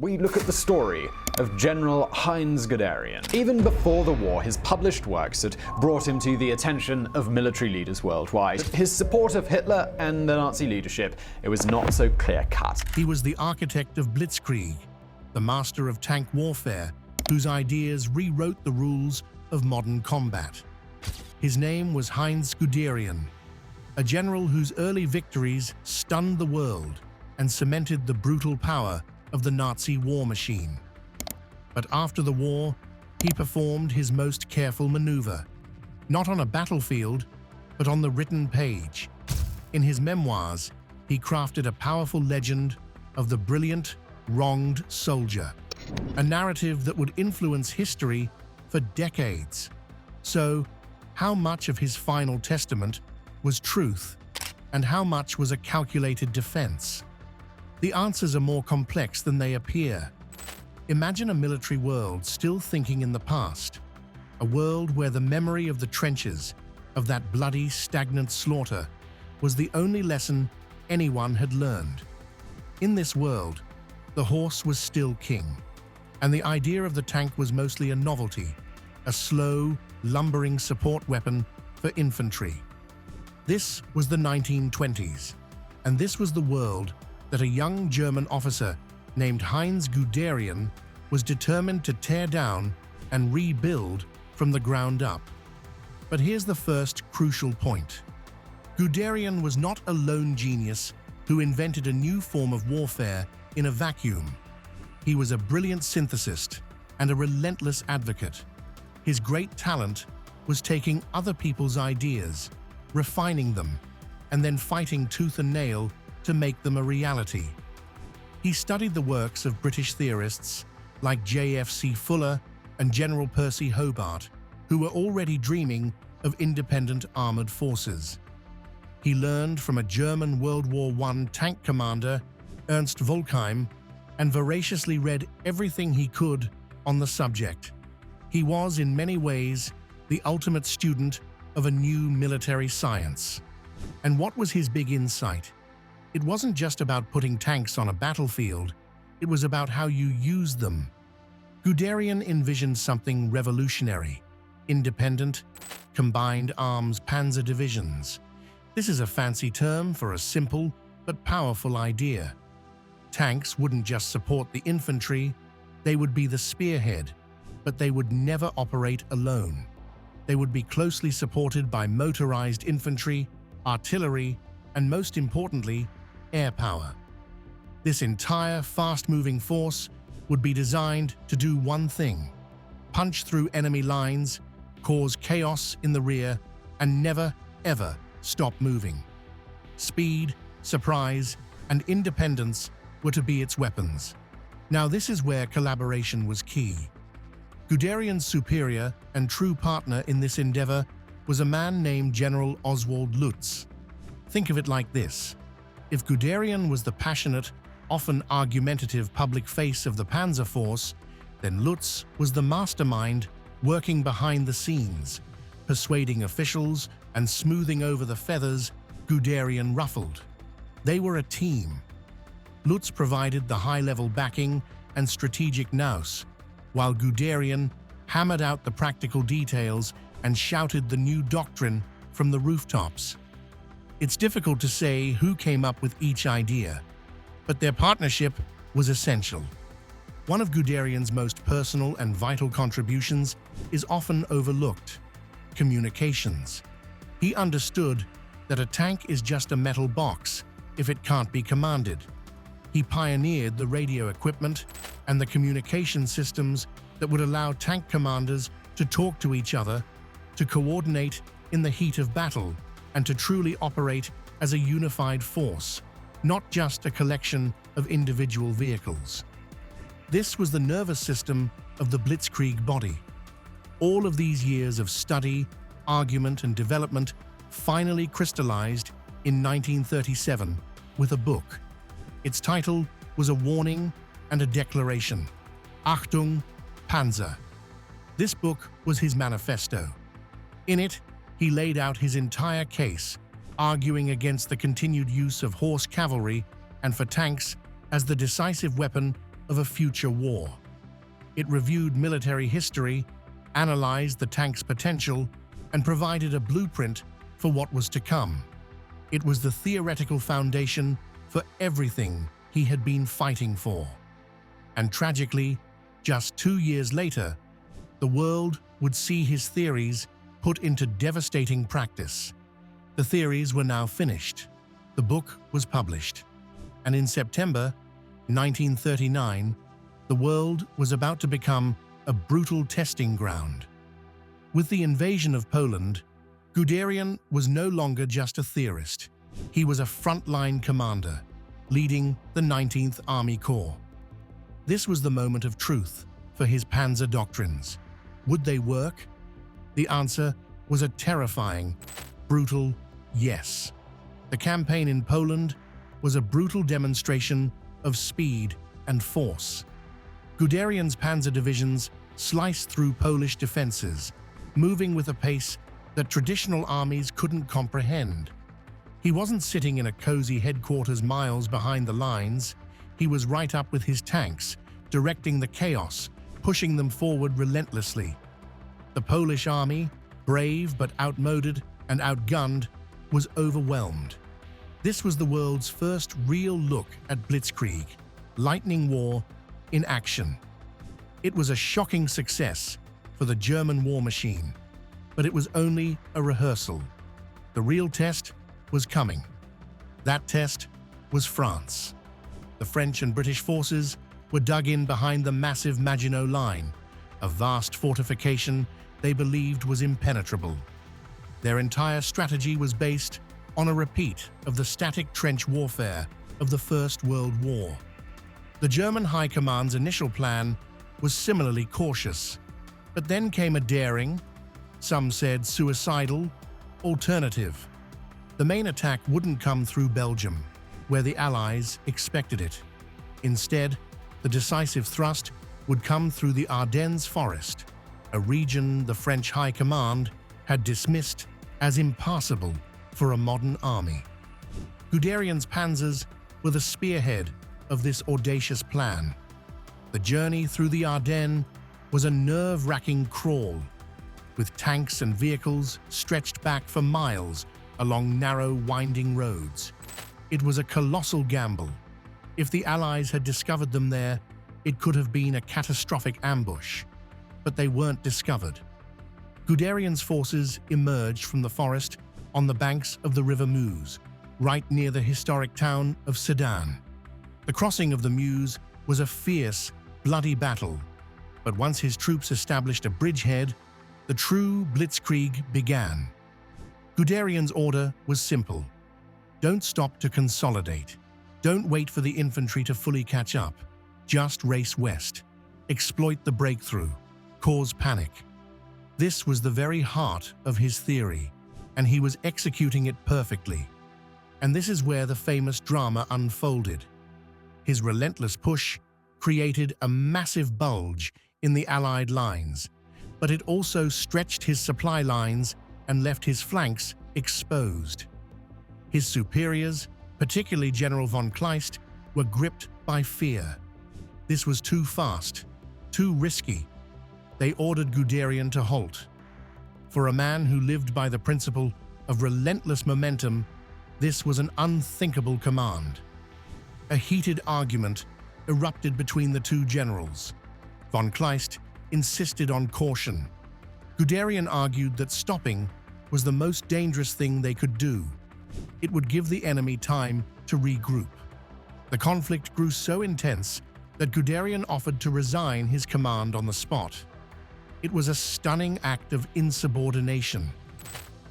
we look at the story of General Heinz Guderian. Even before the war, his published works had brought him to the attention of military leaders worldwide. His support of Hitler and the Nazi leadership, it was not so clear-cut. He was the architect of Blitzkrieg, the master of tank warfare, whose ideas rewrote the rules of modern combat. His name was Heinz Guderian, a general whose early victories stunned the world and cemented the brutal power of the Nazi war machine. But after the war, he performed his most careful maneuver, not on a battlefield, but on the written page. In his memoirs, he crafted a powerful legend of the brilliant, wronged soldier, a narrative that would influence history for decades. So, how much of his final testament was truth, and how much was a calculated defense? The answers are more complex than they appear. Imagine a military world still thinking in the past, a world where the memory of the trenches, of that bloody, stagnant slaughter, was the only lesson anyone had learned. In this world, the horse was still king, and the idea of the tank was mostly a novelty, a slow, lumbering support weapon for infantry. This was the 1920s, and this was the world that a young German officer named Heinz Guderian was determined to tear down and rebuild from the ground up. But here's the first crucial point. Guderian was not a lone genius who invented a new form of warfare in a vacuum. He was a brilliant synthesist and a relentless advocate. His great talent was taking other people's ideas, refining them, and then fighting tooth and nail to make them a reality. He studied the works of British theorists like J.F.C. Fuller and General Percy Hobart, who were already dreaming of independent armored forces. He learned from a German World War I tank commander, Ernst Volkheim, and voraciously read everything he could on the subject. He was, in many ways, the ultimate student of a new military science. And what was his big insight? It wasn't just about putting tanks on a battlefield, it was about how you use them. Guderian envisioned something revolutionary: independent, combined arms panzer divisions. This is a fancy term for a simple but powerful idea. Tanks wouldn't just support the infantry, they would be the spearhead, but they would never operate alone. They would be closely supported by motorized infantry, artillery, and most importantly, air power. This entire fast-moving force would be designed to do one thing: punch through enemy lines, cause chaos in the rear, and never, ever stop moving. Speed, surprise, and independence were to be its weapons. Now this is where collaboration was key. Guderian's superior and true partner in this endeavor was a man named General Oswald Lutz. Think of it like this. If Guderian was the passionate, often argumentative public face of the Panzer Force, then Lutz was the mastermind working behind the scenes, persuading officials and smoothing over the feathers Guderian ruffled. They were a team. Lutz provided the high-level backing and strategic nous, while Guderian hammered out the practical details and shouted the new doctrine from the rooftops. It's difficult to say who came up with each idea, but their partnership was essential. One of Guderian's most personal and vital contributions is often overlooked: communications. He understood that a tank is just a metal box if it can't be commanded. He pioneered the radio equipment and the communication systems that would allow tank commanders to talk to each other, to coordinate in the heat of battle, and to truly operate as a unified force, not just a collection of individual vehicles. This was the nervous system of the Blitzkrieg body. All of these years of study, argument, and development finally crystallized in 1937 with a book. Its title was a warning and a declaration: Achtung, Panzer. This book was his manifesto. In it, he laid out his entire case, arguing against the continued use of horse cavalry and for tanks as the decisive weapon of a future war. It reviewed military history, analyzed the tank's potential, and provided a blueprint for what was to come. It was the theoretical foundation for everything he had been fighting for. And tragically, just 2 years later, the world would see his theories put into devastating practice. The theories were now finished. The book was published. And in September 1939, the world was about to become a brutal testing ground. With the invasion of Poland, Guderian was no longer just a theorist. He was a frontline commander, leading the 19th Army Corps. This was the moment of truth for his panzer doctrines. Would they work? The answer was a terrifying, brutal yes. The campaign in Poland was a brutal demonstration of speed and force. Guderian's panzer divisions sliced through Polish defenses, moving with a pace that traditional armies couldn't comprehend. He wasn't sitting in a cozy headquarters miles behind the lines. He was right up with his tanks, directing the chaos, pushing them forward relentlessly. The Polish army, brave but outmoded and outgunned, was overwhelmed. This was the world's first real look at Blitzkrieg, lightning war in action. It was a shocking success for the German war machine, but it was only a rehearsal. The real test was coming. That test was France. The French and British forces were dug in behind the massive Maginot Line, a vast fortification they believed was impenetrable. Their entire strategy was based on a repeat of the static trench warfare of the First World War. The German High Command's initial plan was similarly cautious, but then came a daring, some said suicidal, alternative. The main attack wouldn't come through Belgium, where the Allies expected it. Instead, the decisive thrust would come through the Ardennes forest, a region the French High Command had dismissed as impassable for a modern army. Guderian's panzers were the spearhead of this audacious plan. The journey through the Ardennes was a nerve-wracking crawl, with tanks and vehicles stretched back for miles along narrow, winding roads. It was a colossal gamble. If the Allies had discovered them there, it could have been a catastrophic ambush. But they weren't discovered. Guderian's forces emerged from the forest on the banks of the River Meuse, right near the historic town of Sedan. The crossing of the Meuse was a fierce, bloody battle, but once his troops established a bridgehead, the true Blitzkrieg began. Guderian's order was simple. Don't stop to consolidate. Don't wait for the infantry to fully catch up. Just race west. Exploit the breakthrough. Cause panic. This was the very heart of his theory, and he was executing it perfectly. And this is where the famous drama unfolded. His relentless push created a massive bulge in the Allied lines, but it also stretched his supply lines and left his flanks exposed. His superiors, particularly General von Kleist, were gripped by fear. This was too fast, too risky. They ordered Guderian to halt. For a man who lived by the principle of relentless momentum, this was an unthinkable command. A heated argument erupted between the two generals. Von Kleist insisted on caution. Guderian argued that stopping was the most dangerous thing they could do. It would give the enemy time to regroup. The conflict grew so intense that Guderian offered to resign his command on the spot. It was a stunning act of insubordination.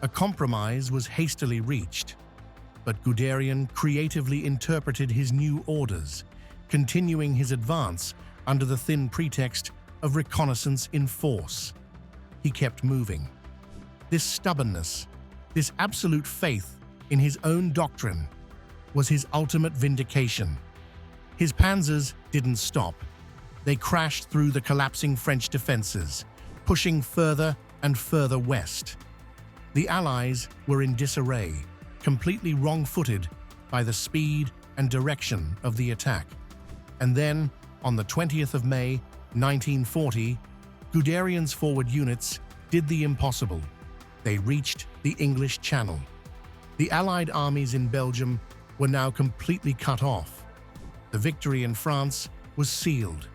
A compromise was hastily reached, but Guderian creatively interpreted his new orders, continuing his advance under the thin pretext of reconnaissance in force. He kept moving. This stubbornness, this absolute faith in his own doctrine, was his ultimate vindication. His panzers didn't stop. They crashed through the collapsing French defenses, pushing further and further west. The Allies were in disarray, completely wrong-footed by the speed and direction of the attack. And then, On the 20th of May, 1940, Guderian's forward units did the impossible. They reached the English Channel. The Allied armies in Belgium were now completely cut off. The victory in France was sealed.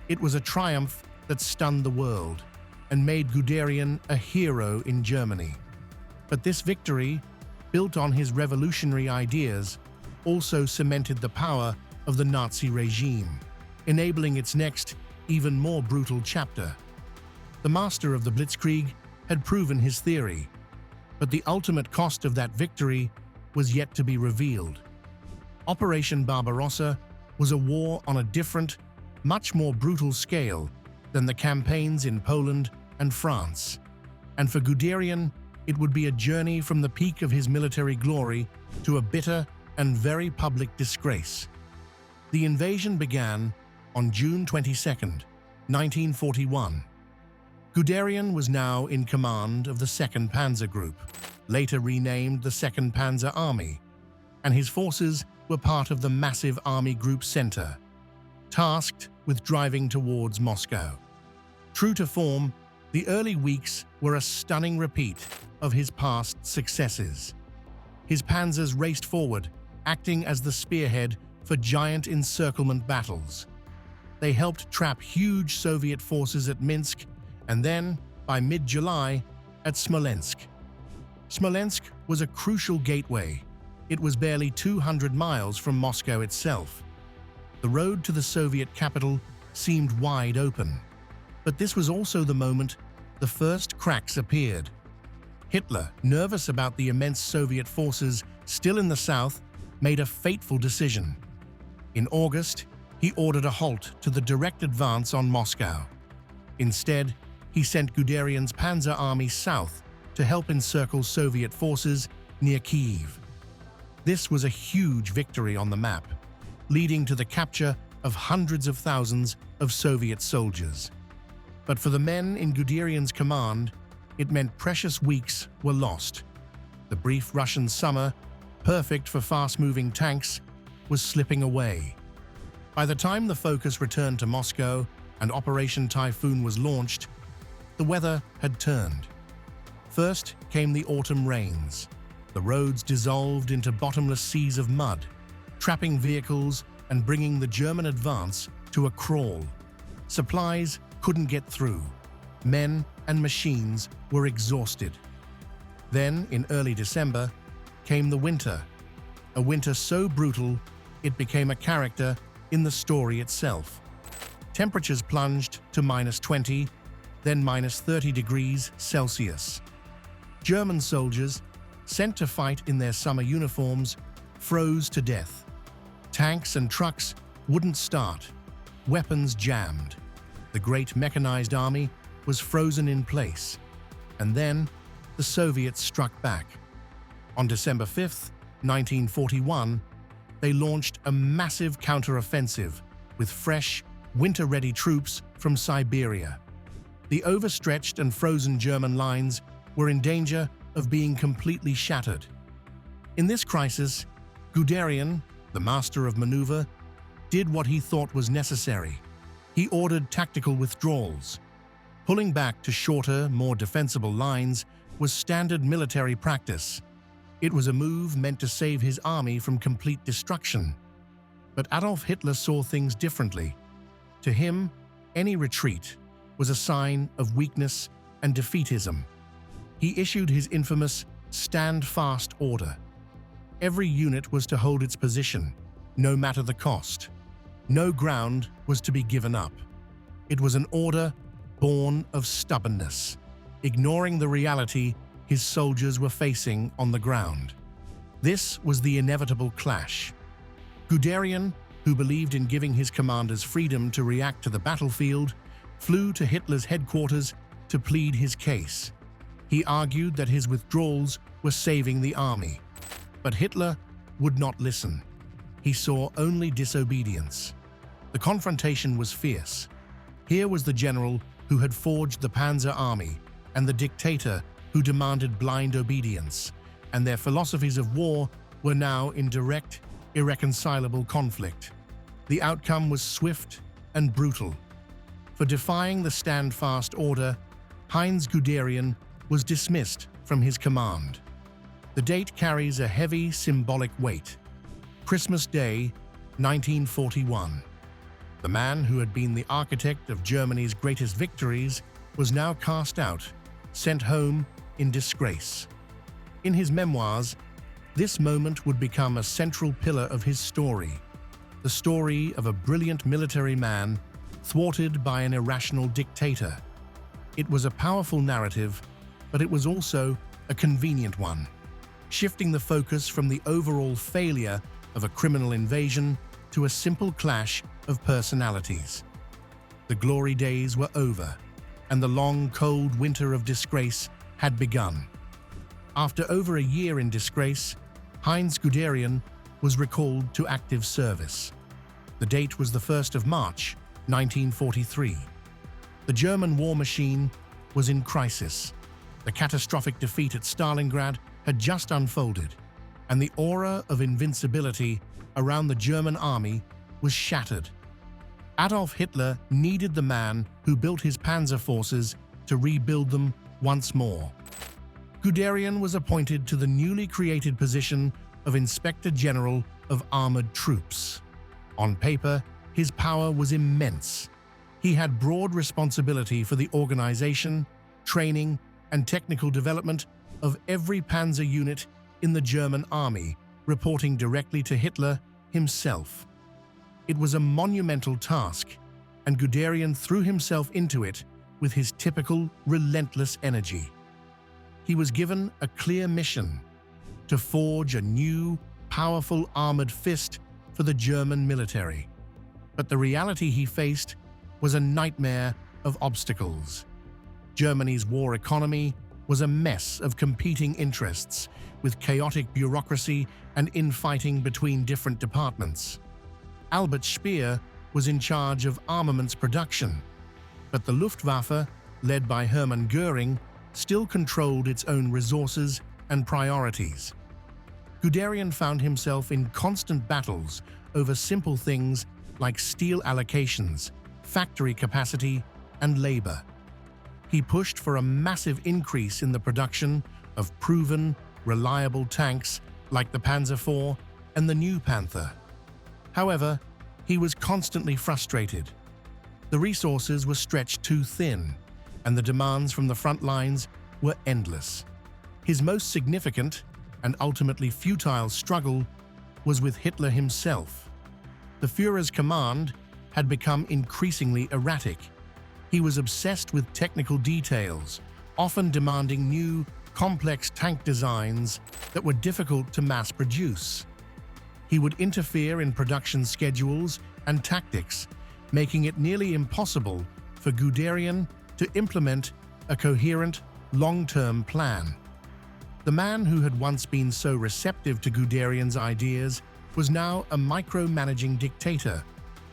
It was a triumph that stunned the world and made Guderian a hero in Germany. But this victory, built on his revolutionary ideas, also cemented the power of the Nazi regime, enabling its next, even more brutal chapter. The master of the Blitzkrieg had proven his theory, but the ultimate cost of that victory was yet to be revealed. Operation Barbarossa was a war on a different, much more brutal scale than the campaigns in Poland and France. And for Guderian, it would be a journey from the peak of his military glory to a bitter and very public disgrace. The invasion began on June 22, 1941. Guderian was now in command of the 2nd Panzer Group, later renamed the 2nd Panzer Army, and his forces were part of the massive Army Group Center, tasked with driving towards Moscow. True to form, the early weeks were a stunning repeat of his past successes. His panzers raced forward, acting as the spearhead for giant encirclement battles. They helped trap huge Soviet forces at Minsk and then, by mid-July, at Smolensk. Smolensk was a crucial gateway. It was barely 200 miles from Moscow itself. The road to the Soviet capital seemed wide open. But this was also the moment the first cracks appeared. Hitler, nervous about the immense Soviet forces still in the south, made a fateful decision. In August, he ordered a halt to the direct advance on Moscow. Instead, he sent Guderian's Panzer Army south to help encircle Soviet forces near Kyiv. This was a huge victory on the map, leading to the capture of hundreds of thousands of Soviet soldiers. But for the men in Guderian's command, it meant precious weeks were lost. The brief Russian summer, perfect for fast-moving tanks, was slipping away. By the time the focus returned to Moscow and Operation Typhoon was launched, the weather had turned. First came the autumn rains. The roads dissolved into bottomless seas of mud, trapping vehicles and bringing the German advance to a crawl. Supplies couldn't get through. Men and machines were exhausted. Then, in early December, came the winter. A winter so brutal, it became a character in the story itself. Temperatures plunged to -20, then -30 degrees Celsius. German soldiers, sent to fight in their summer uniforms, froze to death. Tanks and trucks wouldn't start. Weapons jammed. The great mechanized army was frozen in place. And then, the Soviets struck back. On December 5, 1941, they launched a massive counteroffensive with fresh, winter-ready troops from Siberia. The overstretched and frozen German lines were in danger of being completely shattered. In this crisis, Guderian, the master of maneuver, did what he thought was necessary. He ordered tactical withdrawals. Pulling back to shorter, more defensible lines was standard military practice. It was a move meant to save his army from complete destruction. But Adolf Hitler saw things differently. To him, any retreat was a sign of weakness and defeatism. He issued his infamous "Stand Fast" order. Every unit was to hold its position, no matter the cost. No ground was to be given up. It was an order born of stubbornness, ignoring the reality his soldiers were facing on the ground. This was the inevitable clash. Guderian, who believed in giving his commanders freedom to react to the battlefield, flew to Hitler's headquarters to plead his case. He argued that his withdrawals were saving the army. But Hitler would not listen. He saw only disobedience. The confrontation was fierce. Here was the general who had forged the Panzer Army and the dictator who demanded blind obedience, and their philosophies of war were now in direct, irreconcilable conflict. The outcome was swift and brutal. For defying the stand-fast order, Heinz Guderian was dismissed from his command. The date carries a heavy symbolic weight. Christmas Day, 1941. The man who had been the architect of Germany's greatest victories was now cast out, sent home in disgrace. In his memoirs, this moment would become a central pillar of his story, the story of a brilliant military man thwarted by an irrational dictator. It was a powerful narrative, but it was also a convenient one, shifting the focus from the overall failure of a criminal invasion to a simple clash of personalities. The glory days were over, and the long, cold winter of disgrace had begun. After over a year in disgrace, Heinz Guderian was recalled to active service. The date was the 1st of March, 1943. The German war machine was in crisis. The catastrophic defeat at Stalingrad had just unfolded, and the aura of invincibility around the German army was shattered. Adolf Hitler needed the man who built his panzer forces to rebuild them once more. Guderian was appointed to the newly created position of Inspector General of Armored Troops. On paper, his power was immense. He had broad responsibility for the organization, training, and technical development of every panzer unit in the German army, reporting directly to Hitler himself. It was a monumental task, and Guderian threw himself into it with his typical relentless energy. He was given a clear mission: to forge a new, powerful armored fist for the German military. But the reality he faced was a nightmare of obstacles. Germany's war economy was a mess of competing interests, with chaotic bureaucracy and infighting between different departments. Albert Speer was in charge of armaments production, but the Luftwaffe, led by Hermann Göring, still controlled its own resources and priorities. Guderian found himself in constant battles over simple things like steel allocations, factory capacity, and labor. He pushed for a massive increase in the production of proven, reliable tanks like the Panzer IV and the new Panther. However, he was constantly frustrated. The resources were stretched too thin, and the demands from the front lines were endless. His most significant and ultimately futile struggle was with Hitler himself. The Führer's command had become increasingly erratic. He was obsessed with technical details, often demanding new, complex tank designs that were difficult to mass produce. He would interfere in production schedules and tactics, making it nearly impossible for Guderian to implement a coherent, long-term plan. The man who had once been so receptive to Guderian's ideas was now a micromanaging dictator,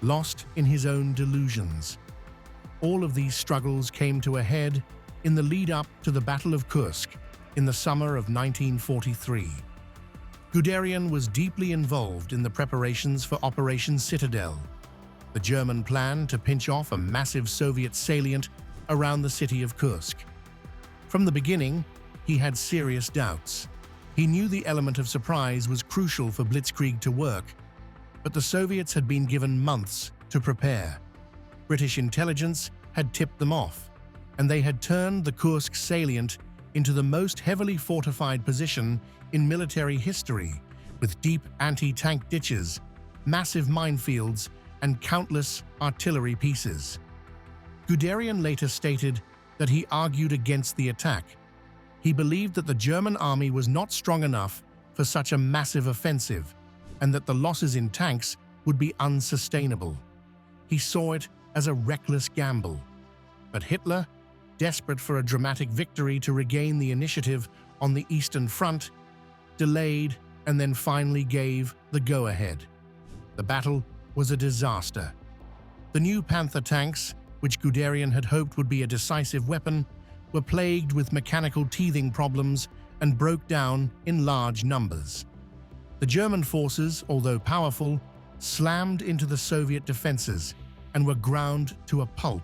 lost in his own delusions. All of these struggles came to a head in the lead-up to the Battle of Kursk in the summer of 1943. Guderian was deeply involved in the preparations for Operation Citadel, the German plan to pinch off a massive Soviet salient around the city of Kursk. From the beginning, he had serious doubts. He knew the element of surprise was crucial for Blitzkrieg to work, but the Soviets had been given months to prepare. British intelligence had tipped them off, and they had turned the Kursk salient into the most heavily fortified position in military history, with deep anti-tank ditches, massive minefields, and countless artillery pieces. Guderian later stated that he argued against the attack. He believed that the German army was not strong enough for such a massive offensive, and that the losses in tanks would be unsustainable. He saw it as a reckless gamble. But Hitler, desperate for a dramatic victory to regain the initiative on the Eastern Front, delayed and then finally gave the go-ahead. The battle was a disaster. The new Panther tanks, which Guderian had hoped would be a decisive weapon, were plagued with mechanical teething problems and broke down in large numbers. The German forces, although powerful, slammed into the Soviet defenses, and were ground to a pulp.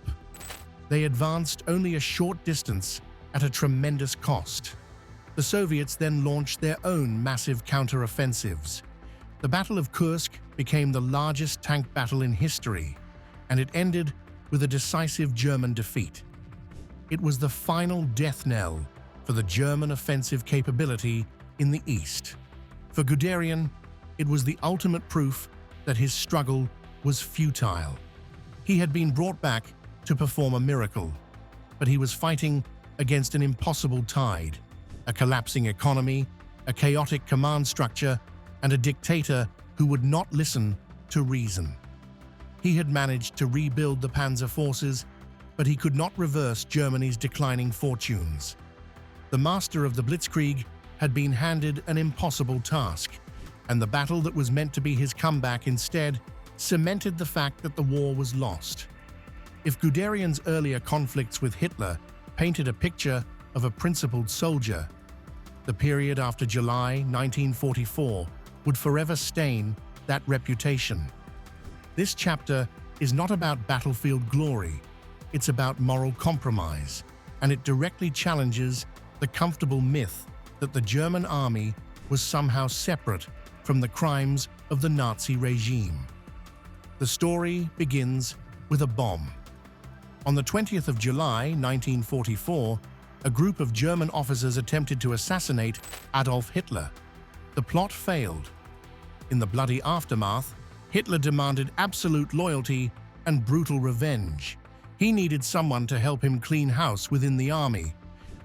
They advanced only a short distance at a tremendous cost. The Soviets then launched their own massive counter-offensives. The Battle of Kursk became the largest tank battle in history, and it ended with a decisive German defeat. It was the final death knell for the German offensive capability in the East. For Guderian, it was the ultimate proof that his struggle was futile. He had been brought back to perform a miracle, but he was fighting against an impossible tide, a collapsing economy, a chaotic command structure, and a dictator who would not listen to reason. He had managed to rebuild the Panzer forces, but he could not reverse Germany's declining fortunes. The master of the Blitzkrieg had been handed an impossible task, and the battle that was meant to be his comeback instead cemented the fact that the war was lost. If Guderian's earlier conflicts with Hitler painted a picture of a principled soldier, the period after July 1944 would forever stain that reputation. This chapter is not about battlefield glory, it's about moral compromise, and it directly challenges the comfortable myth that the German army was somehow separate from the crimes of the Nazi regime. The story begins with a bomb. On the 20th of July 1944, a group of German officers attempted to assassinate Adolf Hitler. The plot failed. In the bloody aftermath, Hitler demanded absolute loyalty and brutal revenge. He needed someone to help him clean house within the army,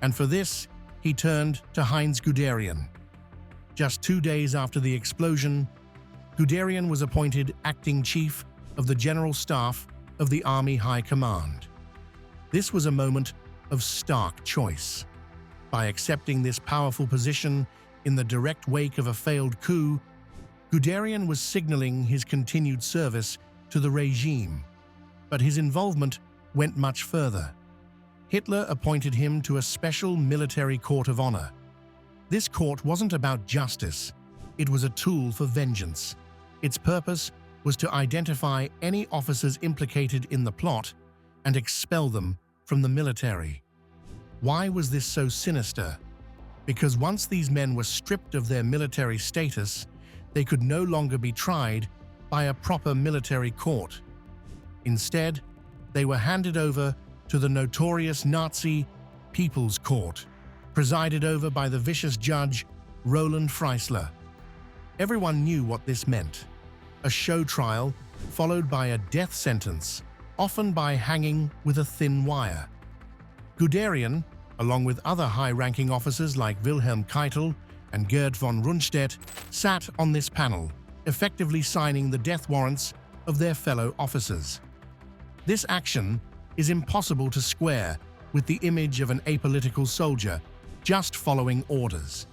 and for this, he turned to Heinz Guderian. Just 2 days after the explosion, Guderian was appointed acting chief of the General Staff of the Army High Command. This was a moment of stark choice. By accepting this powerful position in the direct wake of a failed coup, Guderian was signaling his continued service to the regime. But his involvement went much further. Hitler appointed him to a special military court of honor. This court wasn't about justice, it was a tool for vengeance. Its purpose was to identify any officers implicated in the plot and expel them from the military. Why was this so sinister? Because once these men were stripped of their military status, they could no longer be tried by a proper military court. Instead, they were handed over to the notorious Nazi People's Court, presided over by the vicious judge Roland Freisler. Everyone knew what this meant: a show trial followed by a death sentence, often by hanging with a thin wire. Guderian, along with other high-ranking officers like Wilhelm Keitel and Gerd von Rundstedt, sat on this panel, effectively signing the death warrants of their fellow officers. This action is impossible to square with the image of an apolitical soldier just following orders.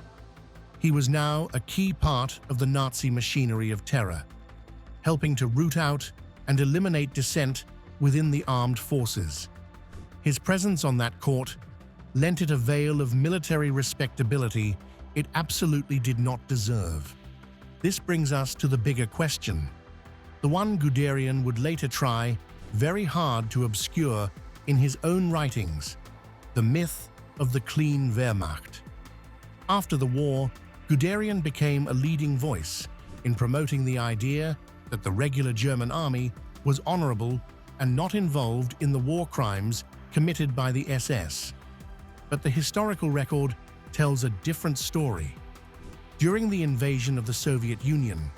He was now a key part of the Nazi machinery of terror, helping to root out and eliminate dissent within the armed forces. His presence on that court lent it a veil of military respectability it absolutely did not deserve. This brings us to the bigger question, the one Guderian would later try very hard to obscure in his own writings: the myth of the clean Wehrmacht. After the war, Guderian became a leading voice in promoting the idea that the regular German army was honorable and not involved in the war crimes committed by the SS. But the historical record tells a different story. During the invasion of the Soviet Union,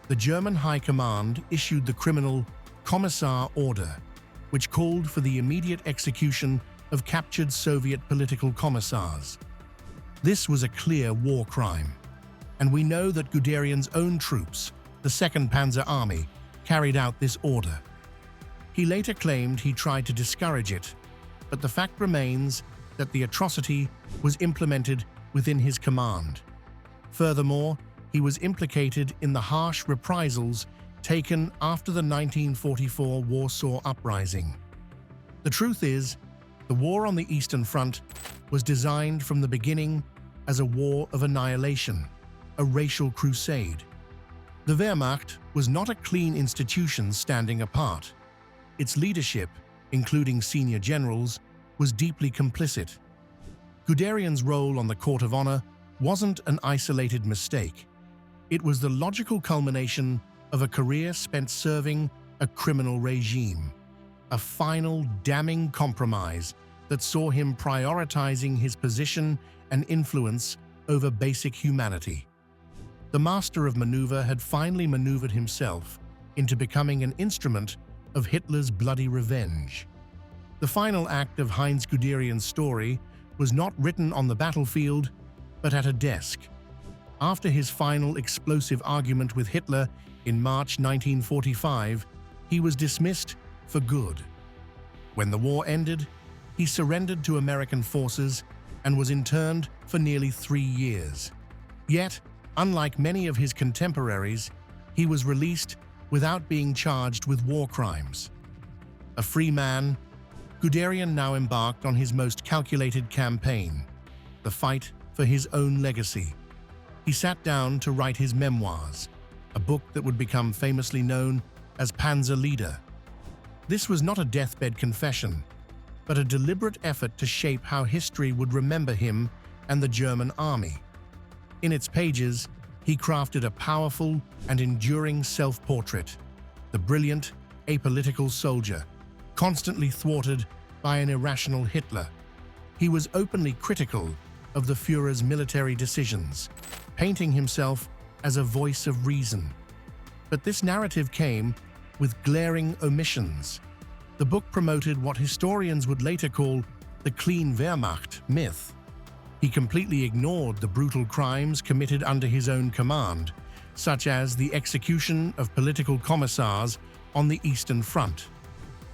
the German High Command issued the criminal Kommissar Order, which called for the immediate execution of captured Soviet political commissars. This was a clear war crime, and we know that Guderian's own troops, the 2nd Panzer Army, carried out this order. He later claimed he tried to discourage it, but the fact remains that the atrocity was implemented within his command. Furthermore, he was implicated in the harsh reprisals taken after the 1944 Warsaw Uprising. The truth is, the war on the Eastern Front was designed from the beginning as a war of annihilation, a racial crusade. The Wehrmacht was not a clean institution standing apart. its leadership, including senior generals, was deeply complicit. Guderian's role on the Court of Honor wasn't an isolated mistake. It was the logical culmination of a career spent serving a criminal regime, a final damning compromise that saw him prioritizing his position and influence over basic humanity. The master of maneuver had finally maneuvered himself into becoming an instrument of Hitler's bloody revenge. The final act of Heinz Guderian's story was not written on the battlefield, but at a desk. After his final explosive argument with Hitler in March 1945, he was dismissed for good. When the war ended, he surrendered to American forces and was interned for nearly 3 years. Yet, unlike many of his contemporaries, he was released without being charged with war crimes. A free man, Guderian now embarked on his most calculated campaign, the fight for his own legacy. He sat down to write his memoirs, a book that would become famously known as Panzer Leader. This was not a deathbed confession, but a deliberate effort to shape how history would remember him and the German army. In its pages, he crafted a powerful and enduring self-portrait, the brilliant, apolitical soldier, constantly thwarted by an irrational Hitler. He was openly critical of the Führer's military decisions, painting himself as a voice of reason. But this narrative came with glaring omissions. The book promoted what historians would later call the clean Wehrmacht myth. He completely ignored the brutal crimes committed under his own command, such as the execution of political commissars on the Eastern Front.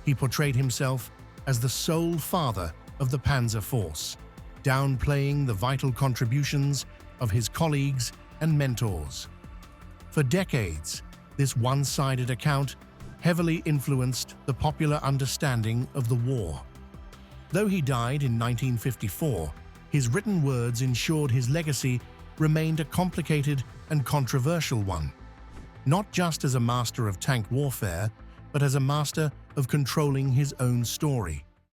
He portrayed himself as the sole father of the Panzer Force, downplaying the vital contributions of his colleagues and mentors. For decades, this one-sided account heavily influenced the popular understanding of the war. Though he died in 1954, his written words ensured his legacy remained a complicated and controversial one, not just as a master of tank warfare, but as a master of controlling his own story.